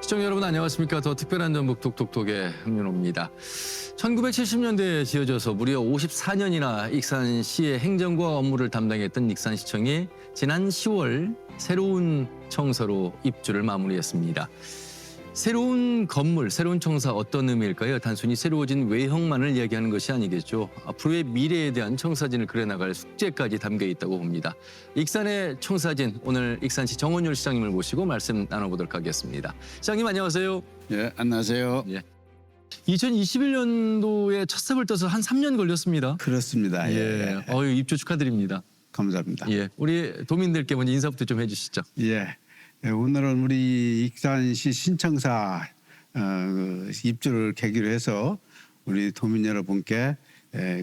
시청자 여러분 안녕하십니까. 더 특별한 전북 톡톡톡의 흥윤호입니다. 1970년대에 지어져서 무려 54년이나 익산시의 행정과 업무를 담당했던 익산시청이 지난 10월 새로운 청사로 입주를 마무리했습니다. 새로운 건물, 새로운 청사 어떤 의미일까요? 단순히 새로워진 외형만을 이야기하는 것이 아니겠죠. 앞으로의 미래에 대한 청사진을 그려나갈 숙제까지 담겨 있다고 봅니다. 익산의 청사진, 오늘 익산시 정원율 시장님을 모시고 말씀 나눠보도록 하겠습니다. 시장님 안녕하세요. 예, 안녕하세요. 예. 2021년도에 첫 삽을 떠서 한 3년 걸렸습니다. 그렇습니다. 예. 입주 축하드립니다. 감사합니다. 예, 우리 도민들께 먼저 인사부터 좀 해주시죠. 예. 오늘은 우리 익산시 신청사 입주를 계기로 해서 우리 도민 여러분께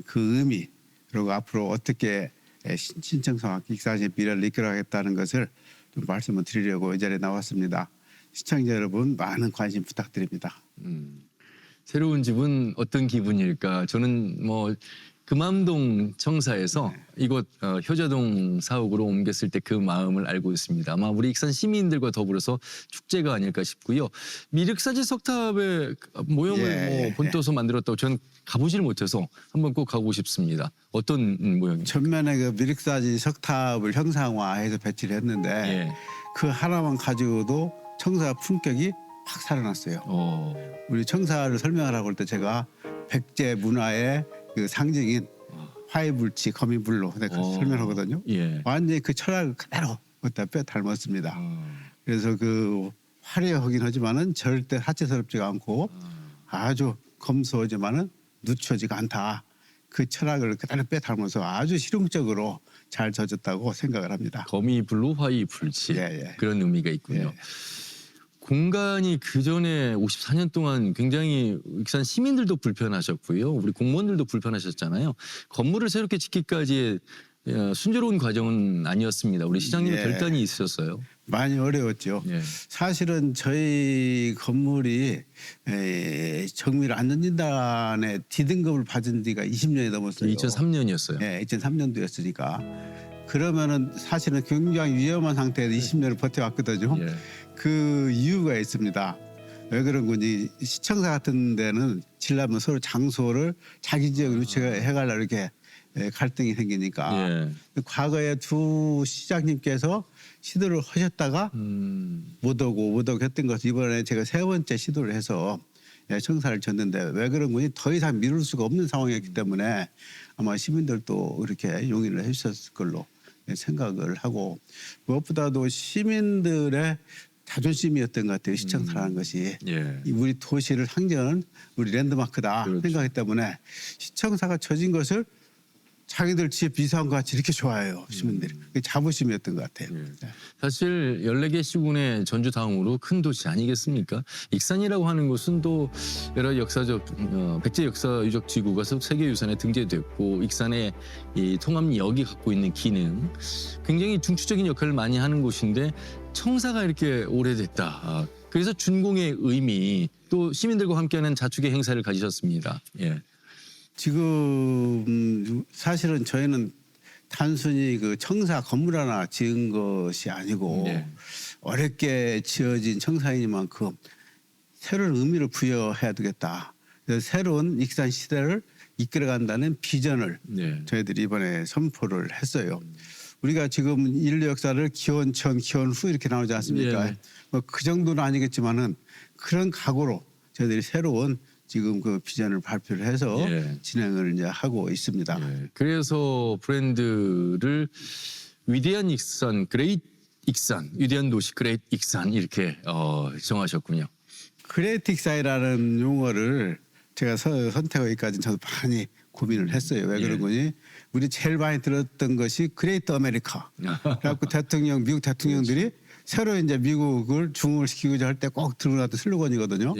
그 의미 그리고 앞으로 어떻게 신청사 익산시의 미래를 이끌어가겠다는 것을 좀 말씀을 드리려고 이 자리에 나왔습니다. 시청자 여러분 많은 관심 부탁드립니다. 새로운 집은 어떤 기분일까? 저는 금암동 청사에서 이곳 효자동 사옥으로 옮겼을 때 그 마음을 알고 있습니다. 아마 우리 익산 시민들과 더불어서 축제가 아닐까 싶고요. 미륵사지 석탑의 모형을 본떠서 만들었다고 저는 가보질 못해서 한번 꼭 가고 싶습니다. 어떤 모형이죠? 전면에 그 미륵사지 석탑을 형상화해서 배치를 했는데 그 하나만 가지고도 청사 품격이 확 살아났어요. 우리 청사를 설명하라고 할 때 제가 백제 문화의 그 상징인 화이불치, 거미불로 내가 설명하거든요. 완전히 그 철학을 그대로 갖다 빼 닮았습니다. 그래서 그 화려하긴 하지만은 절대 하체스럽지가 않고 아주 검소하지만은 누추하지가 않다. 그 철학을 그대로 빼 닮아서 아주 실용적으로 잘 져졌다고 생각을 합니다. 거미불로 화이불치 그런 의미가 있군요. 공간이 그전에 54년 동안 굉장히 익산 시민들도 불편하셨고요. 우리 공무원들도 불편하셨잖아요. 건물을 새롭게 짓기까지의 순조로운 과정은 아니었습니다. 우리 시장님의 결단이 있으셨어요. 많이 어려웠죠. 사실은 저희 건물이 정밀 안전진단에 D등급을 받은 지가 20년이 넘었어요. 2003년이었어요. 2003년도였으니까. 그러면은 사실은 굉장히 위험한 상태에서 20년을 버텨왔거든요. 그 이유가 있습니다. 왜 그런 건지 시청사 같은 데는 지려면 서로 장소를 자기 지역으로 유치해가려고 이렇게 갈등이 생기니까 과거에 두 시장님께서 시도를 하셨다가 못 오고 했던 것을 이번에 제가 세 번째 시도를 해서 청사를 졌는데 왜 그런 건지 더 이상 미룰 수가 없는 상황이었기 때문에 아마 시민들도 이렇게 용인을 해주셨을 걸로 생각을 하고 무엇보다도 시민들의 자존심이었던 것 같아요. 시청사라는 것이 우리 도시를 상징하는 우리 랜드마크다 생각했기 때문에 시청사가 져진 것을 자기들 집 이사한 것 같이 이렇게 좋아해요. 시민들이. 그게 자부심이었던 것 같아요. 사실 14개 시군의 전주 다음으로 큰 도시 아니겠습니까? 익산이라고 하는 곳은 또 여러 역사적 백제 역사 유적 지구가 세계유산에 등재됐고 익산의 이 통합역이 갖고 있는 기능 굉장히 중추적인 역할을 많이 하는 곳인데 청사가 이렇게 오래됐다. 그래서 준공의 의미 또 시민들과 함께하는 자축의 행사를 가지셨습니다. 지금 사실은 저희는 단순히 그 청사 건물 하나 지은 것이 아니고 어렵게 지어진 청사이니만큼 새로운 의미를 부여해야 되겠다. 그래서 새로운 익산 시대를 이끌어간다는 비전을 저희들이 이번에 선포를 했어요. 우리가 지금 인류 역사를 기원 전, 기원 후 이렇게 나오지 않습니까? 그 정도는 아니겠지만은 그런 각오로 저희들이 새로운 지금 그 비전을 발표를 해서 진행을 이제 하고 있습니다. 그래서 브랜드를 위대한 익산, 그레이트 익산, 위대한 도시 그레이트 익산 이렇게 정하셨군요. 그레이트 익산이라는 용어를 제가 선택하기까지는 저도 많이 고민을 했어요. 왜 그런 거니? 우리 제일 많이 들었던 것이 그레이트 아메리카. 그래갖고 미국 대통령들이 새로 이제 미국을 중흥을 시키고자 할 때 꼭 들고 나왔던 슬로건이거든요.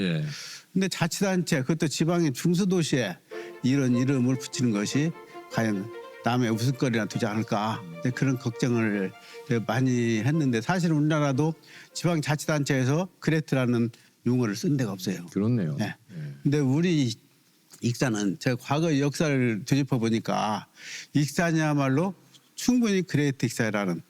근데 자치단체 그것도 지방의 중수도시에 이런 이름을 붙이는 것이 과연 남의 웃음거리나 되지 않을까 그런 걱정을 많이 했는데 사실 우리나라도 지방자치단체에서 그레이트라는 용어를 쓴 데가 없어요. 그렇네요. 근데 우리 익산은 제가 과거 역사를 되짚어 보니까 익산이야말로 충분히 그레이트 익산이라는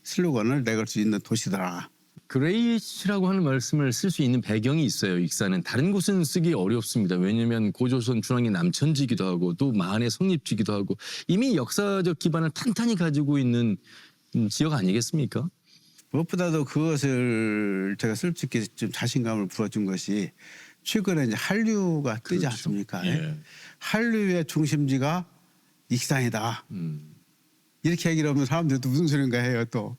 슬로건을 내걸 수 있는 도시더라. 그레이시라고 하는 말씀을 쓸 수 있는 배경이 있어요. 익산은 다른 곳은 쓰기 어렵습니다. 왜냐하면 고조선 중앙의 남천지기도 하고 또 만의 성립지기도 하고 이미 역사적 기반을 탄탄히 가지고 있는 지역 아니겠습니까? 무엇보다도 그것을 제가 쓸 수 있게 좀 자신감을 불어준 것이 최근에 이제 한류가 뜨지 그렇죠. 않습니까? 예. 한류의 중심지가 익산이다. 이렇게 얘기를 하면 사람들이 또 무슨 소린가 해요 또.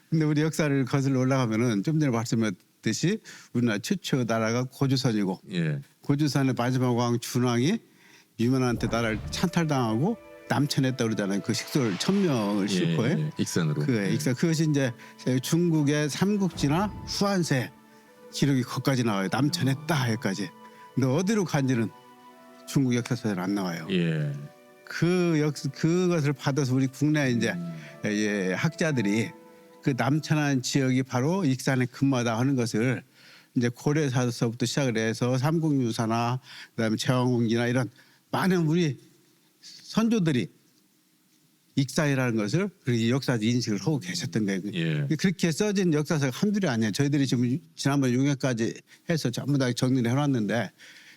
근데 우리 역사를 거슬러 올라가면은 좀 전에 말씀했듯이 우리나라 최초 나라가 고조선이고 예. 고조선의 마지막 왕 준왕이 유명한테 나라를 찬탈당하고 남천했다 그러잖아요. 그 식솔 1000명을 싣고 익산으로. 익산 그것이 이제 중국의 삼국지나 후한세 기록이 거기까지 나와요. 남천했다 여기까지. 근데 어디로 간지는 중국 역사서에 안 나와요. 예. 그것을 받아서 우리 국내 이제 학자들이 그 남천한 지역이 바로 익산의 근마다 하는 것을 이제 고려사서부터 시작을 해서 삼국유사나 그다음에 제왕홍기나 이런 많은 우리 선조들이 익산이라는 것을 그렇게 역사적 인식을 하고 계셨던 거예요. 예. 그렇게 써진 역사서가 한둘이 아니에요. 저희들이 지금 지난번 6회까지 해서 전부 다 정리를 해놨는데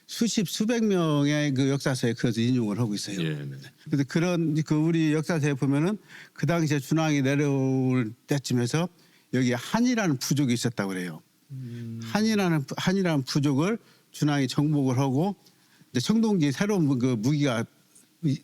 수백 명의 그 역사서에 그것을 인용을 하고 있어요. 예. 그래서 그런 그 우리 역사서에 보면은 그 당시에 준왕이 내려올 때쯤에서 여기 한이라는 부족이 있었다고 그래요. 한이라는 부족을 준왕이 정복을 하고 이제 청동기 새로운 그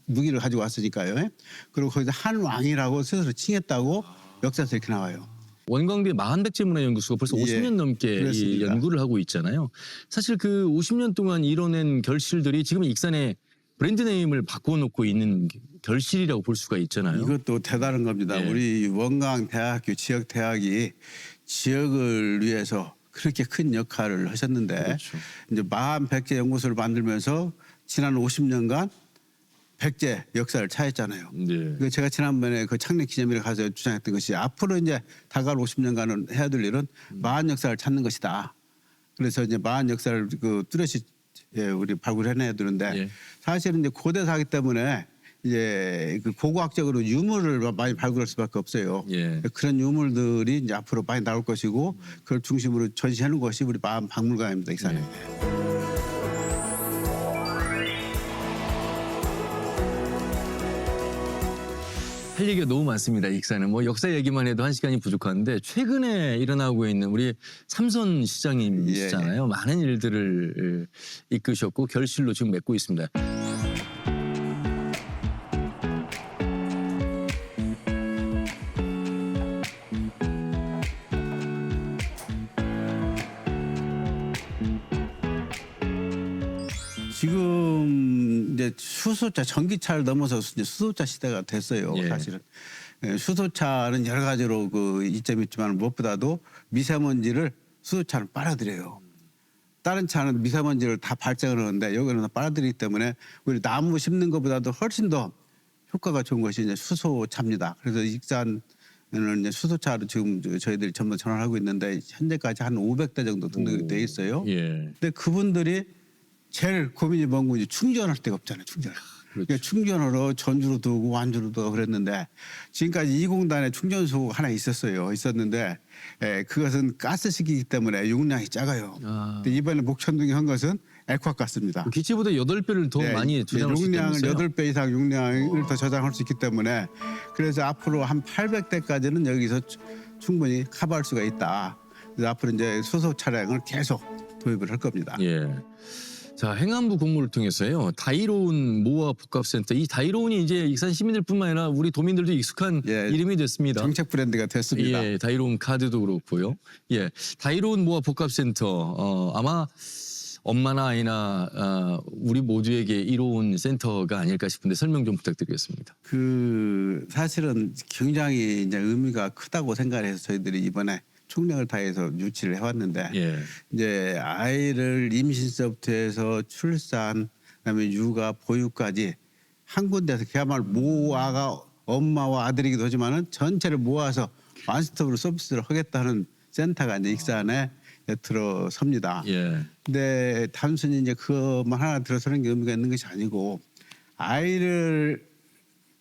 무기를 가지고 왔으니까요. 그리고 거기서 한왕이라고 스스로 칭했다고 역사서에 이렇게 나와요. 원광대 마한백제문화연구소가 벌써 예, 50년 넘게 이 그렇습니다. 연구를 하고 있잖아요. 사실 그 50년 동안 이뤄낸 결실들이 지금 익산의 브랜드 네임을 바꿔놓고 있는 결실이라고 볼 수가 있잖아요. 이것도 대단한 겁니다. 예. 우리 원광대학교 지역대학이 지역을 위해서 그렇게 큰 역할을 하셨는데 그렇죠. 이제 마한백제 연구소를 만들면서 지난 50년간 백제 역사를 차했잖아요. 네. 그 제가 지난번에 그 창립 기념일에 가서 주장했던 것이 앞으로 이제 다가올 50년간은 해야 될 일은 마한 역사를 찾는 것이다. 그래서 이제 마한 역사를 그 뚜렷이 우리 발굴해내야 되는데 예. 사실은 이제 고대사기 때문에 이제 그 고고학적으로 유물을 많이 발굴할 수밖에 없어요. 예. 그런 유물들이 이제 앞으로 많이 나올 것이고 그걸 중심으로 전시하는 것이 우리 마한 박물관입니다. 익산에. 할 얘기가 너무 많습니다. 익산은 뭐 역사 얘기만 해도 1시간이 부족한데 최근에 일어나고 있는 우리 삼선 시장님이시잖아요. 많은 일들을 이끄셨고 결실로 지금 맺고 있습니다. 지금 이제 수소차 전기차를 넘어서 이제 수소차 시대가 됐어요. 예. 사실은 수소차는 여러 가지로 그 이점이 있지만 무엇보다도 미세먼지를 수소차는 빨아들여요. 다른 차는 미세먼지를 다 발생을 하는데 여기는 빨아들이기 때문에 우리 나무 심는 것보다도 훨씬 더 효과가 좋은 것이 이제 수소차입니다. 그래서 익산은 이제 수소차로 지금 저희들이 전부 전환하고 있는데 현재까지 한 500대 정도 등록이 돼 있어요. 예. 근데 그분들이 제일 고민이 뭔고 이제 충전할 데가 없잖아요. 충전. 그러니까 충전하러 전주로도 오고 완주로도 오고 그랬는데 지금까지 2공단에 충전소가 하나 있었는데 그것은 가스식이기 때문에 용량이 작아요. 근데 이번에 목천동에 한 것은 액화가스입니다. 기체보다 8배를 더 많이 저장할 수 용량을 있다면서요? 8배 이상 용량을 더 저장할 수 있기 때문에 그래서 앞으로 한 800대까지는 여기서 충분히 커버할 수가 있다. 그래서 앞으로 이제 수소 차량을 계속 도입을 할 겁니다. 예. 자, 행안부 공모를 통해서요. 다이로운 모아 복합센터. 이 다이로운이 이제 익산 시민들뿐만 아니라 우리 도민들도 익숙한 예, 이름이 됐습니다. 정책 브랜드가 됐습니다. 예, 다이로운 카드도 그렇고요. 예, 다이로운 모아 복합센터. 아마 엄마나 아이나 우리 모두에게 이로운 센터가 아닐까 싶은데 설명 좀 부탁드리겠습니다. 그 사실은 굉장히 이제 의미가 크다고 생각해서 저희들이 이번에 총력을 다해서 유치를 해왔는데 예. 이제 아이를 임신서부터 해서 출산, 그다음에 육아, 보육까지 한 군데서 그야말로 모아가 엄마와 아들이기도 하지만은 전체를 모아서 완스톱으로 서비스를 하겠다는 센터가 이제 익산에 들어섭니다. 예. 근데 단순히 이제 그것만 하나 들어서는 게 의미가 있는 것이 아니고 아이를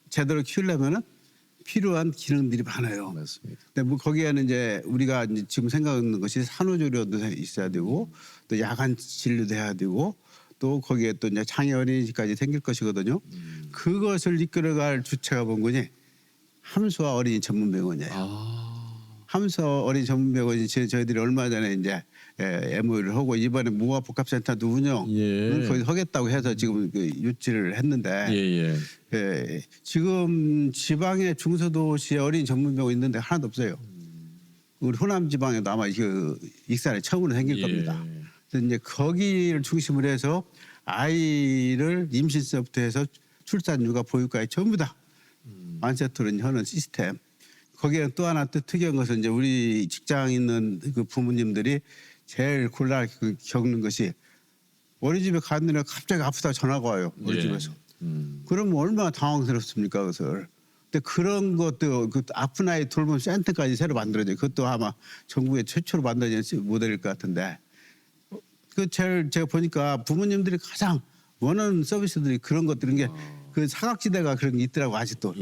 제대로 키우려면은 필요한 기능들이 많아요. 맞습니다. 근데 뭐 거기에는 이제 우리가 이제 지금 생각하는 것이 산후조리도 있어야 되고 또 야간 진료도 해야 되고 또 거기에 또 이제 장애 어린이집까지 생길 것이거든요. 그것을 이끌어갈 주체가 뭔거니 함수와 어린이 전문병원이에요. 함수와 어린이 전문병원이 저희들이 얼마 전에 이제 MOU를 하고 이번에 무화복합센터도 운영을 거의 하겠다고 해서 지금 그 유치를 했는데 지금 지방의 중소도시에 어린이 전문병원 있는데 하나도 없어요. 우리 호남 지방에도 아마 그 익산에 처음으로 생길 겁니다. 그래서 이제 거기를 중심으로 해서 아이를 임신서부터 해서 출산, 육아, 보육까지 전부 다 완세트로 하는 시스템. 거기에 또 하나 또 특이한 것은 이제 우리 직장 있는 그 부모님들이 제일 곤란을 겪는 것이 어린이집에 갔는데 갑자기 아프다 전화가 와요. 우리 집에서. 그러면 얼마나 당황스럽습니까, 그것을. 근데 그런 것도 그 아픈 아이 돌봄 센터까지 새로 만들어져요. 그것도 아마 전국에 최초로 만들어진 모델일 것 같은데. 그 제가 보니까 부모님들이 가장 원하는 서비스들이 그런 것들인 게 그 사각지대가 그런 게 있더라고 아직도.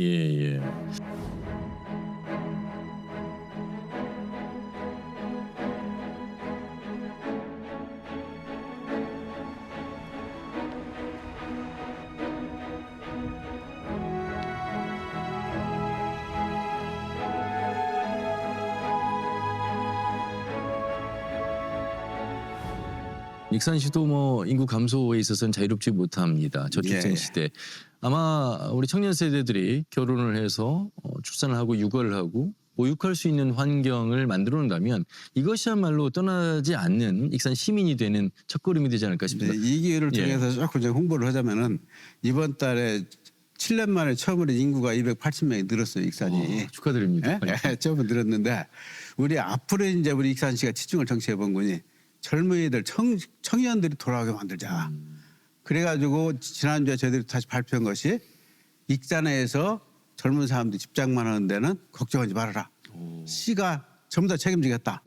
익산시도 뭐 인구 감소에 있어서는 자유롭지 못합니다. 저출생 시대. 아마 우리 청년 세대들이 결혼을 해서 출산을 하고 육아를 하고 보육할 수 있는 환경을 만들어 놓는다면 이것이야말로 떠나지 않는 익산 시민이 되는 첫걸음이 되지 않을까 싶습니다. 이 기회를 통해서 조금 좀 홍보를 하자면은 이번 달에 7년 만에 처음으로 인구가 280명이 늘었어요, 익산이. 축하드립니다. 처음 늘었는데 우리 앞으로 이제 우리 익산시가 치중을 정치해 본 거니 젊은이들 청년들이 돌아오게 만들자. 그래가지고 지난주에 저희들이 다시 발표한 것이 익산에서 젊은 사람들이 집장만 하는 데는 걱정하지 말아라. 시가 전부 다 책임지겠다.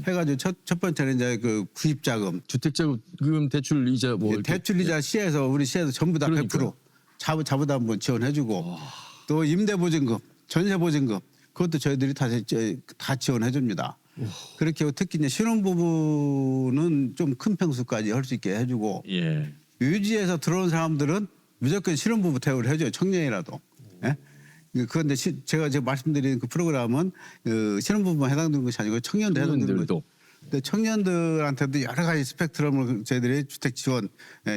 해가지고 첫 번째는 이제 그 구입자금, 주택자금 대출 이자 뭐 대출 이자 시에서 우리 시에서 전부 다 100% 자부담분 지원해주고 또 임대보증금, 전세보증금 그것도 저희들이 다 지원해 줍니다. 그렇게 특히 이제 신혼부부는 좀 큰 평수까지 할 수 있게 해주고 유지에서 들어온 사람들은 무조건 신혼부부 대우를 해줘요. 청년이라도. 그런데 제가 지금 말씀드린 그 프로그램은 그 신혼부부만 해당되는 것이 아니고 청년도 해당되는 거죠. 근데 청년들한테도 여러 가지 스펙트럼을 저희들이 주택 지원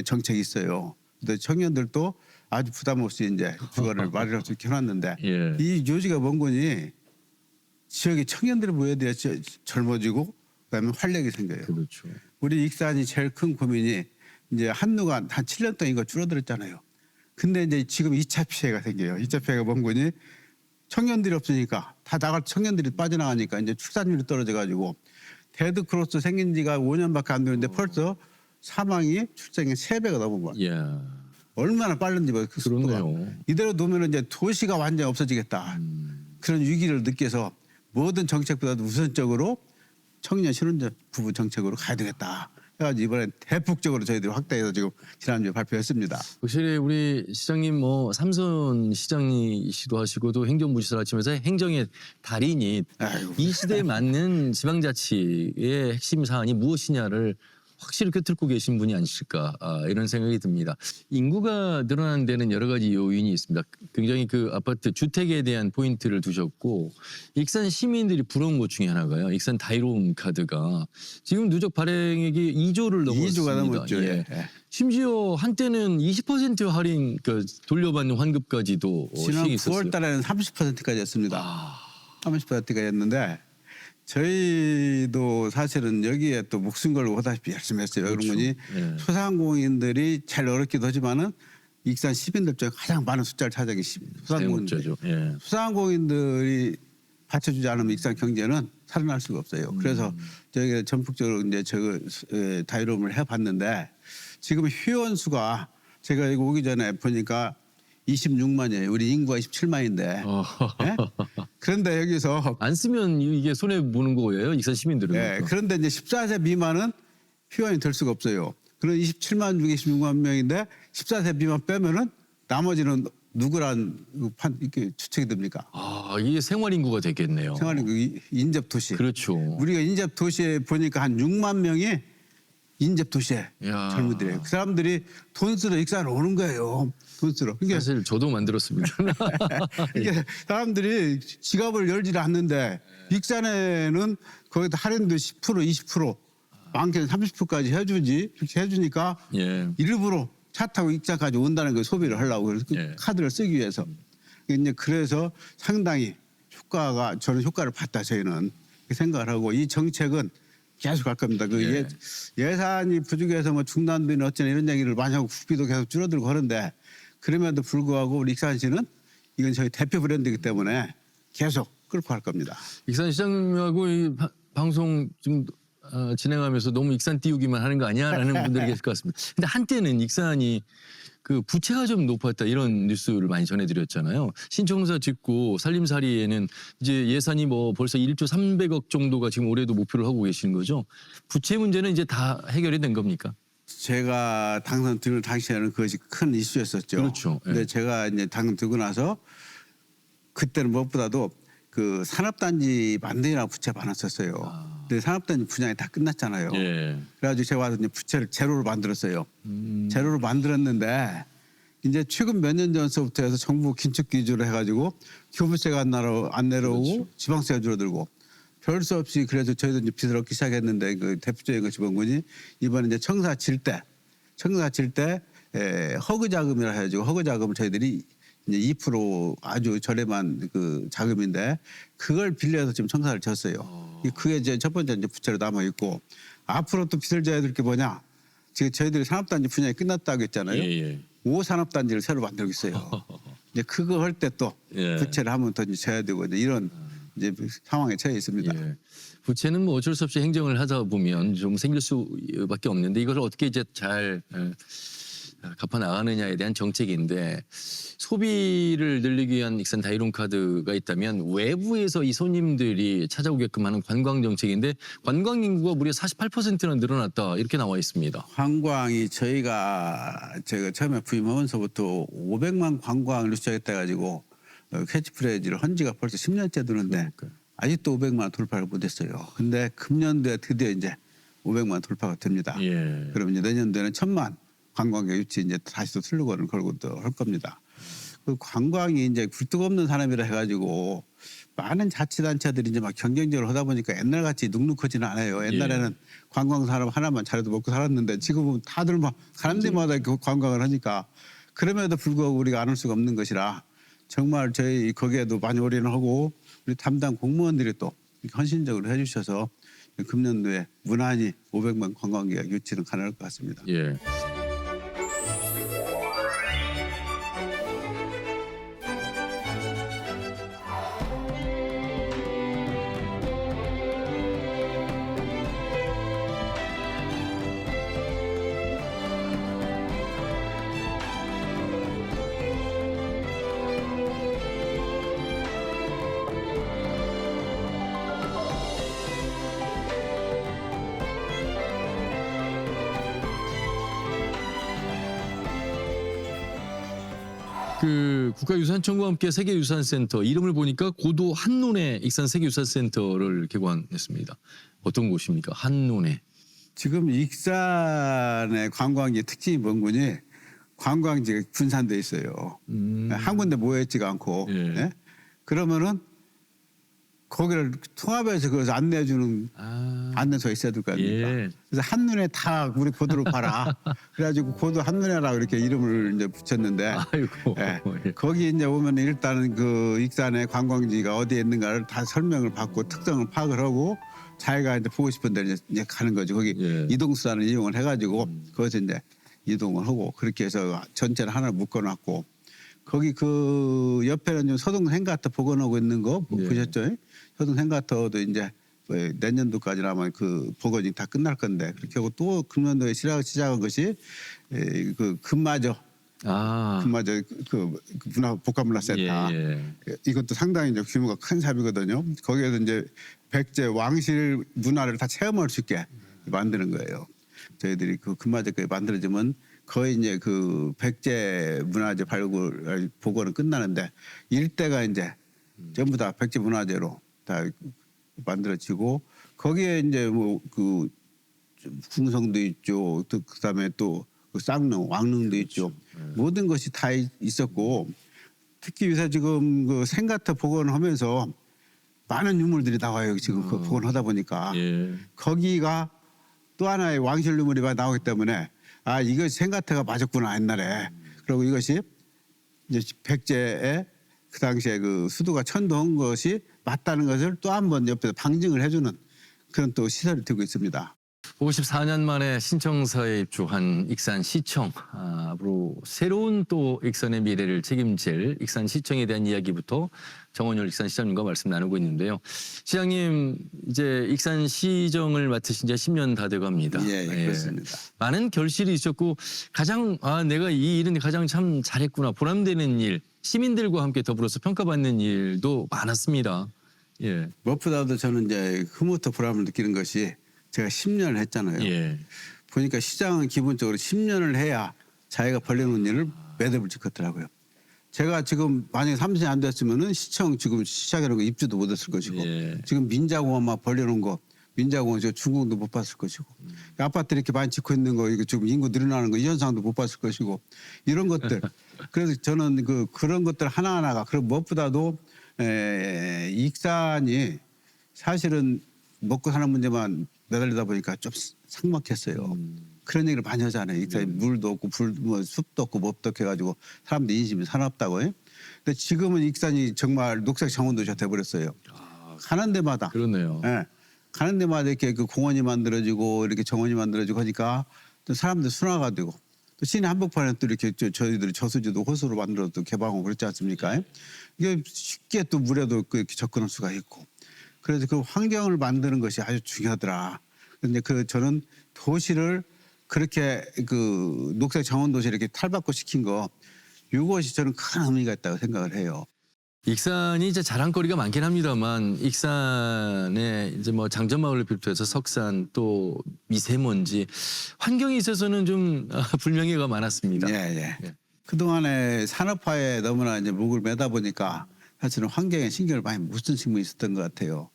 정책이 있어요. 근데 청년들도 아주 부담 없이 이제 주거를 마련할 수 있게 해놨는데 이 요지가 뭔 거니? 지역의 청년들이 모여야 젊어지고 그다음에 활력이 생겨요. 그렇죠. 우리 익산이 제일 큰 고민이 이제 한누가 한 7년 동안 이거 줄어들었잖아요. 근데 이제 지금 2차 피해가 생겨요. 2차 피해가 뭔 거니? 청년들이 없으니까 다 나갈 청년들이 빠져나가니까 이제 출산율이 떨어져가지고 데드크로스 생긴 지가 5년밖에 안 되는데 벌써 사망이 출생의 3배가 넘은 거예요. 얼마나 빠른지 그 속도가. 이대로 놓으면 이제 도시가 완전히 없어지겠다. 그런 위기를 느껴서 모든 정책보다도 우선적으로 청년 신혼부부 정책으로 가야 되겠다. 그래가지고 이번에 대폭적으로 저희들이 확대해서 지금 지난주에 발표했습니다. 확실히 우리 시장님 뭐 삼선 시장이시도 하시고 또 행정부시설 하시면서 행정의 달인이 이 시대에 맞는 지방자치의 핵심 사안이 무엇이냐를 확실히 꿰뚫고 계신 분이 아니실까 이런 생각이 듭니다. 인구가 늘어나는 데는 여러 가지 요인이 있습니다. 굉장히 그 아파트 주택에 대한 포인트를 두셨고 익산 시민들이 부러운 것 중에 하나가요. 익산 다이로움 카드가 지금 누적 발행액이 2조를 넘었습니다. 2조가 넘었죠. 심지어 한때는 20% 할인 돌려받는 환급까지도 지난 있었어요. 9월 달에는 30%까지 했습니다. 30%가 했는데 저희도 사실은 여기에 또 목숨 걸고 하다시피 열심히 했어요. 그런 거니 소상공인들이 제일 어렵기도 하지만은 익산 시민들 중에 가장 많은 숫자를 차지하기 소상공인들. 소상공인들이 받쳐주지 않으면 익산 경제는 살아날 수가 없어요. 그래서 저희가 전폭적으로 이제 다이로움을 해봤는데 지금 회원 수가 제가 이거 오기 전에 보니까 26만이에요. 우리 인구가 27만인데. 그런데 여기서 안 쓰면 이게 손해 보는 거예요. 익산 시민들은. 그런데 이제 14세 미만은 회원이 될 수가 없어요. 그런 27만 중에 26만 명인데 14세 미만 빼면은 나머지는 누구란 이렇게 추측이 됩니까? 아, 이게 생활 인구가 되겠네요. 생활인 인접 도시. 그렇죠. 우리가 인접 도시에 보니까 한 6만 명이 인접 도시에 야. 젊은이들이에요. 그 사람들이 돈 쓰러 익산을 오는 거예요. 돈 쓰러. 그러니까 사실 저도 만들었습니다. 이게 사람들이 지갑을 열지 않는데 익산에는 거기다 할인도 10% 20% 많게는 30%까지 해주지. 그렇게 해주니까 예. 일부러 차 타고 익산까지 온다는 거 소비를 하려고 그래서 그 예. 카드를 쓰기 위해서. 이제 그래서 상당히 저는 효과를 봤다 저희는 생각을 하고 이 정책은 계속 할 겁니다. 그 예. 예산이 부족해서 뭐 중단비는 어쩌나 이런 얘기를 많이 하고 국비도 계속 줄어들고 하는데 그럼에도 불구하고 우리 익산시는 이건 저희 대표 브랜드이기 때문에 계속 끌고 갈 겁니다. 익산시장하고 이 방송 좀 진행하면서 너무 익산 띄우기만 하는 거 아니야라는 분들이 계실 것 같습니다. 근데 한때는 익산이 그 부채가 좀 높았다 이런 뉴스를 많이 전해드렸잖아요. 신청사 짓고 살림살이에는 이제 예산이 뭐 벌써 1조 300억 정도가 지금 올해도 목표를 하고 계시는 거죠. 부채 문제는 이제 다 해결이 된 겁니까? 제가 당선되는 당시에는 그것이 큰 이슈였었죠. 그렇죠. 예. 근데 제가 이제 당선되고 나서 그때는 무엇보다도 그 산업단지 만들이라고 부채 많았었어요. 근데 산업단지 분양이 다 끝났잖아요. 예. 그래가지고 제가 와서 이제 부채를 제로로 만들었어요. 제로로 만들었는데 이제 최근 몇 년 전서부터 해서 정부 긴축 기조를 해가지고 교부세가 안 내려오고 그렇죠. 지방세가 줄어들고 별 수 없이 그래서 저희도 이제 빚을 얻기 시작했는데 그 대표적인 것이 뭔지 이번에 이제 청사 질 때 허그 자금이라 해가지고 허그 자금을 저희들이 이제 2% 아주 저렴한 그 자금인데 그걸 빌려서 지금 청사를 졌어요. 그게 이제 첫 번째 이제 부채로 남아 있고 앞으로 또 빚을 져야 될 게 뭐냐? 지금 저희들이 산업단지 분양이 끝났다고 했잖아요. 예. 5산업단지를 새로 만들고 있어요. 이제 그거 할 때 또 예. 부채를 한 번 더 져야 되고 이제 이런 이제 상황에 처해 있습니다. 예. 부채는 뭐 어쩔 수 없이 행정을 하다 보면 좀 생길 수밖에 없는데 이걸 어떻게 이제 잘 갚아 나가느냐에 대한 정책인데 소비를 늘리기 위한 익산 다이론 카드가 있다면 외부에서 이 손님들이 찾아오게끔 하는 관광 정책인데 관광 인구가 무려 48%나 늘어났다 이렇게 나와 있습니다. 관광이 제가 처음에 부임하면서부터 500만 관광을 시작했다 가지고 캐치프레이즈를 한 지가 벌써 10년째 되는데 아직도 500만 돌파를 못했어요. 근데 금년도에 드디어 이제 500만 돌파가 됩니다. 예. 그럼 이제 내년도에는 1000만 관광객 유치 이제 다시 또 슬로건을 걸고 또 할 겁니다. 그 관광이 이제 굴뚝 없는 사람이라 해가지고 많은 자치단체들이 이제 막 경쟁적으로 하다 보니까 옛날 같이 눅눅하지는 않아요. 옛날에는 관광 사람 하나만 잘해도 먹고 살았는데 지금은 다들 막 가는 데마다 이렇게 관광을 하니까 그럼에도 불구하고 우리가 안 할 수가 없는 것이라 정말 저희 거기에도 많이 올인하고 우리 담당 공무원들이 또 헌신적으로 해주셔서 금년도에 무난히 500만 관광객 유치는 가능할 것 같습니다. 예. 그 국가유산청과 함께 세계유산센터 이름을 보니까 고도 한눈에 익산 세계유산센터를 개관했습니다. 어떤 곳입니까? 한눈에. 지금 익산의 관광지 특징이 뭔지 관광지가 분산돼 있어요. 한 군데 모여있지가 않고. 예. 예? 그러면은 거기를 통합해서 그것을 안내해주는 안내소가 있어야 될 거 아닙니까? 예. 그래서 한눈에 다 우리 고도로 봐라. 그래가지고 고도 한눈에라고 이렇게 이름을 이제 붙였는데 아이고. 예. 거기 이제 오면 일단은 그 익산의 관광지가 어디에 있는가를 다 설명을 받고 특성을 파악을 하고 자기가 이제 보고 싶은 데를 이제 가는 거죠. 거기 예. 이동수단을 이용을 해가지고 거기서 이제 이동을 하고 그렇게 해서 전체를 하나 묶어놨고 거기 그 옆에는 좀 서동 행가터 복원하고 있는 거 예. 보셨죠? 서동 행가터도 이제 내년도까지는 아마 그 복원이 다 끝날 건데 그렇게 하고 또 금년도에 시작한 것이 그 금마저 금마저 그 문화복합문화센터 예. 이것도 상당히 이제 규모가 큰 샵이거든요. 거기에서 이제 백제 왕실 문화를 다 체험할 수 있게 만드는 거예요. 저희들이 그 금마저까지 만들어지면 거의 이제 그 백제 문화재 발굴 복원은 끝나는데 일대가 이제 전부 다 백제 문화재로 다 만들어지고 거기에 이제 뭐 그 궁성도 있죠. 또 그다음에 또 그 쌍릉, 왕릉도 있죠. 모든 것이 다 있었고 특히 요새 지금 그 생가터 복원하면서 많은 유물들이 나와요. 지금 그 복원하다 보니까 거기가 또 하나의 왕실 유물이 나오기 때문에 아 이거 생가터가 맞았구나 옛날에. 그리고 이것이 이제 백제의 그 당시에 그 수도가 천도한 것이 맞다는 것을 또 한 번 옆에서 방증을 해주는 그런 또 시설을 두고 있습니다. 54년 만에 신청서에 입주한 익산시청. 앞으로 새로운 또 익산의 미래를 책임질 익산시청에 대한 이야기부터 정원율 익산시장님과 말씀 나누고 있는데요. 시장님 이제 익산시정을 맡으신 지 10년 다 돼갑니다. 예, 그렇습니다. 많은 결실이 있었고 가장 내가 이 일은 가장 참 잘했구나 보람되는 일, 시민들과 함께 더불어서 평가받는 일도 많았습니다. 예. 무엇보다도 저는 이제 흐뭇한 보람을 느끼는 것이 제가 10년을 했잖아요. 예. 보니까 시장은 기본적으로 10년을 해야 자기가 벌려놓은 일을 매듭을 짓겠더라고요. 제가 지금 만약에 30년 안 됐으면은 시청 지금 시작이라는 거 입주도 못 했을 것이고 예. 지금 민자공원만 벌려놓은 거 민자공원 저 중공도 못 봤을 것이고 아파트 이렇게 많이 짓고 있는 거 이거 지금 인구 늘어나는 거 이 현상도 못 봤을 것이고 이런 것들 그래서 저는 그런 것들 하나하나가 그리고 무엇보다도 익산이 사실은 먹고 사는 문제만 매달리다 보니까 좀 삭막했어요. 그런 얘기를 많이 하잖아요. 익산이 물도 없고 뭐 숲도 없고 뭣도 없고 해가지고 사람들이 인심이 사납다고. 근데 지금은 익산이 정말 녹색 정원도시가 돼버렸어요. 가는 데마다. 그렇네요. 예. 가는 데마다 이렇게 그 공원이 만들어지고 이렇게 정원이 만들어지고 하니까 또 사람들 순화가 되고 또 시내 한복판에 또 이렇게 저희들이 저수지도 호수로 만들어서 또 개방하고 그렇지 않습니까? 이게 쉽게 또 물에도 이렇게 접근할 수가 있고 그래서 그 환경을 만드는 것이 아주 중요하더라. 근데 저는 도시를 그렇게 그 녹색 정원 도시 이렇게 탈바꿈 시킨 거 이것이 저는 큰 의미가 있다고 생각을 해요. 익산이 이제 자랑거리가 많긴 합니다만 익산에 이제 뭐 장전마을을 비롯해서 석산 또 미세먼지 환경에 있어서는 좀 불명예가 많았습니다. 예. 그동안에 산업화에 너무나 이제 목을 매다 보니까 사실은 환경에 신경을 많이 못 쓴 측면이 있었던 것 같아요.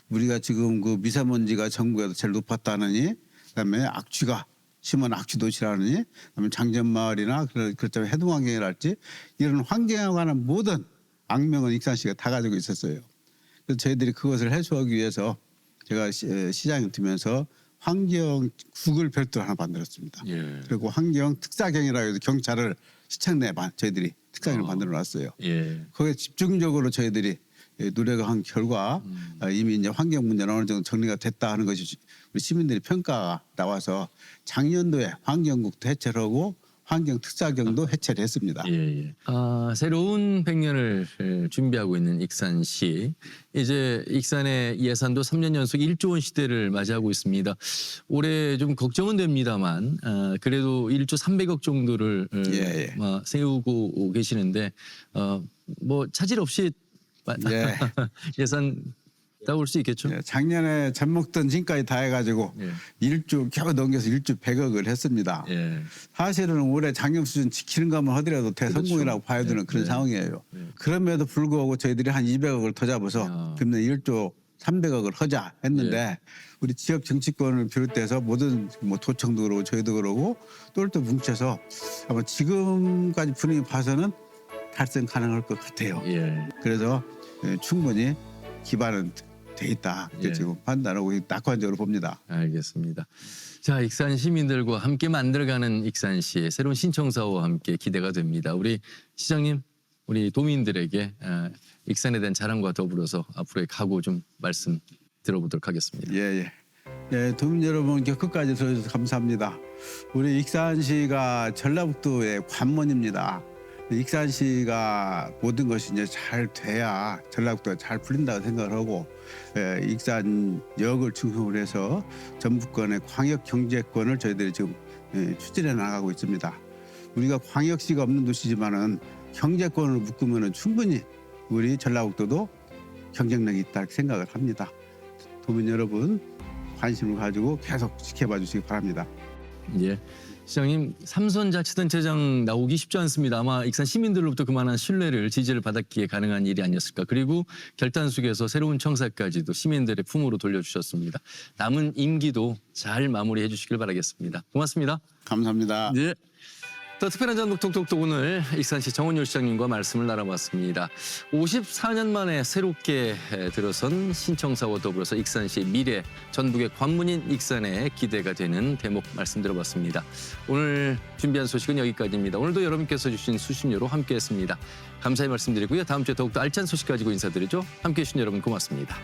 우리가 지금 그 미세먼지가 전국에서 제일 높았다느니 그다음에 악취가 심한 악취 도시라느니 그다음에 장전마을이나 그렇다면 해동환경이랄지 이런 환경에 관한 모든 악명은 익산시가 다 가지고 있었어요. 그래서 저희들이 그것을 해소하기 위해서 제가 시장에 두면서 환경국을 별도로 하나 만들었습니다. 예. 그리고 환경 특사경이라고 해서 경찰을 시청 내에 저희들이 특사경을 만들어 놨어요. 예. 거기에 집중적으로 저희들이 노력을 한 결과 이미 이제 환경 문제는 어느 정도 정리가 됐다 하는 것이 우리 시민들의 평가가 나와서 작년도에 환경국도 해체를 하고 환경특사경도 해체를 했습니다. 예. 새로운 100년을 준비하고 있는 익산시. 이제 익산의 예산도 3년 연속 1조 원 시대를 맞이하고 있습니다. 올해 좀 걱정은 됩니다만 그래도 1조 300억 정도를 세우고 계시는데 뭐 차질 없이 예산 따올 수 있겠죠? 작년에 젖 먹던 진까지 다 해가지고 1조 겨우 넘겨서 1조 100억을 했습니다. 사실은 올해 작년 수준 지키는 것만 하더라도 대성공이라고 봐야 되는 그런 상황이에요. 그럼에도 불구하고 저희들이 한 200억을 더 잡아서 금년 1조 300억을 하자 했는데 우리 지역 정치권을 비롯해서 모든 뭐 도청도 그러고 저희도 그러고 똘똘 뭉쳐서 아마 지금까지 분위기 봐서는 달성 가능할 것 같아요. 그래서 충분히 기반은 돼 있다. 지금 판단하고 낙관적으로 봅니다. 알겠습니다. 자, 익산 시민들과 함께 만들어가는 익산시의 새로운 신청사와 함께 기대가 됩니다. 우리 시장님, 우리 도민들에게 익산에 대한 자랑과 더불어서 앞으로의 각오 좀 말씀 들어보도록 하겠습니다. 도민 여러분 끝까지 들어주셔서 감사합니다. 우리 익산시가 전라북도의 관문입니다. 익산시가 모든 것이 이제 잘 돼야 전라북도가 잘 풀린다고 생각을 하고 익산역을 중심으로 해서 전북권의 광역 경제권을 저희들이 지금 추진해 나가고 있습니다. 우리가 광역시가 없는 도시지만은 경제권을 묶으면은 충분히 우리 전라북도도 경쟁력이 있다 생각을 합니다. 도민 여러분 관심을 가지고 계속 지켜봐 주시기 바랍니다. 시장님, 삼선자치단체장 나오기 쉽지 않습니다. 아마 익산 시민들로부터 그만한 신뢰를, 지지를 받았기에 가능한 일이 아니었을까. 그리고 결단숙에서 새로운 청사까지도 시민들의 품으로 돌려주셨습니다. 남은 임기도 잘 마무리해 주시길 바라겠습니다. 고맙습니다. 감사합니다. 네. 더 특별한 전북 톡톡톡 오늘 익산시 정원율 시장님과 말씀을 나눠봤습니다. 54년 만에 새롭게 들어선 신청사와 더불어서 익산시의 미래, 전북의 관문인 익산에 기대가 되는 대목 말씀 들어봤습니다. 오늘 준비한 소식은 여기까지입니다. 오늘도 여러분께서 주신 수신료로 함께했습니다. 감사의 말씀드리고요. 다음 주에 더욱더 알찬 소식 가지고 인사드리죠. 함께해 주신 여러분 고맙습니다.